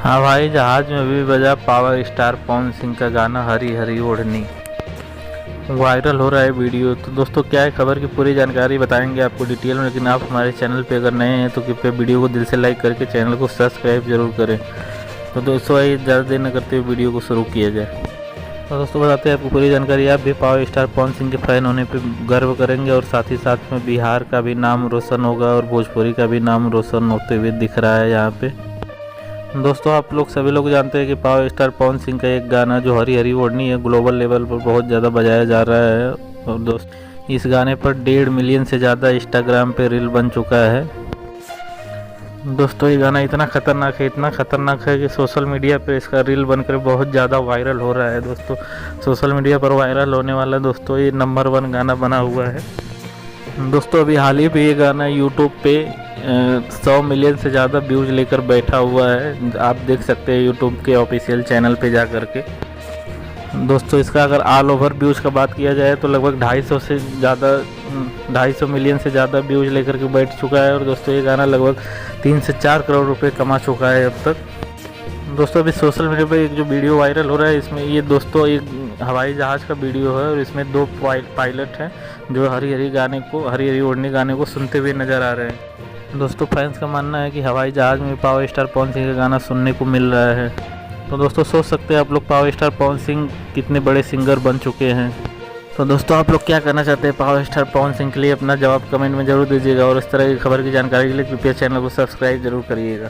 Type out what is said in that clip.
हाँ भाई, जहाज में भी बजा पावर स्टार पवन सिंह का गाना हरी हरी ओढ़नी। वायरल हो रहा है वीडियो। तो दोस्तों, क्या है खबर की पूरी जानकारी बताएंगे आपको डिटेल में, लेकिन आप हमारे चैनल पे अगर नए हैं तो कृपया वीडियो को दिल से लाइक करके चैनल को सब्सक्राइब जरूर करें। तो दोस्तों, आइए ज़्यादा देर न करते हुए वीडियो को शुरू किया जाए। तो दोस्तों, बताते हैं आपको पूरी जानकारी। आप भी पावर स्टार पवन सिंह के फ़ैन होने पे गर्व करेंगे और साथ ही साथ में बिहार का भी नाम रोशन होगा और भोजपुरी का भी नाम रोशन होते हुए दिख रहा है यहाँ पे। दोस्तों, आप लोग सभी लोग जानते हैं कि पावर स्टार पवन सिंह का एक गाना जो हरी हरी ओढ़नी है ग्लोबल लेवल पर बहुत ज़्यादा बजाया जा रहा है। और दोस्त, इस गाने पर 1.5 मिलियन से ज़्यादा इंस्टाग्राम पे रील बन चुका है। दोस्तों, ये गाना इतना ख़तरनाक है कि सोशल मीडिया पे इसका रील बनकर बहुत ज़्यादा वायरल हो रहा है। दोस्तों, सोशल मीडिया पर वायरल होने वाला दोस्तों ये नंबर 1 गाना बना हुआ है। दोस्तों, अभी हाल ही में ये गाना यूट्यूब पे 100 मिलियन से ज़्यादा व्यूज़ लेकर बैठा हुआ है। आप देख सकते हैं यूट्यूब के ऑफिशियल चैनल पे जा कर के। दोस्तों, इसका अगर ऑल ओवर व्यूज़ का बात किया जाए तो लगभग 250 मिलियन से ज़्यादा व्यूज़ लेकर के बैठ चुका है। और दोस्तों, ये गाना लगभग 3 से 4 करोड़ रुपए कमा चुका है अब तक। दोस्तों, अभी सोशल मीडिया पे एक जो वीडियो वायरल हो रहा है, इसमें ये दोस्तों एक हवाई जहाज़ का वीडियो है और इसमें 2 पायलट हैं जो हरी हरी ओढ़नी गाने को सुनते हुए नज़र आ रहे हैं। दोस्तों, फैंस का मानना है कि हवाई जहाज़ में पावर स्टार पवन सिंह का गाना सुनने को मिल रहा है। तो दोस्तों, सोच सकते हैं आप लोग पावर स्टार पवन सिंह कितने बड़े सिंगर बन चुके हैं। तो दोस्तों, आप लोग क्या करना चाहते हैं पावर स्टार पवन सिंह के लिए? अपना जवाब कमेंट में जरूर दीजिएगा और इस तरह की खबर की जानकारी के लिए कृपया चैनल को सब्सक्राइब जरूर करिएगा।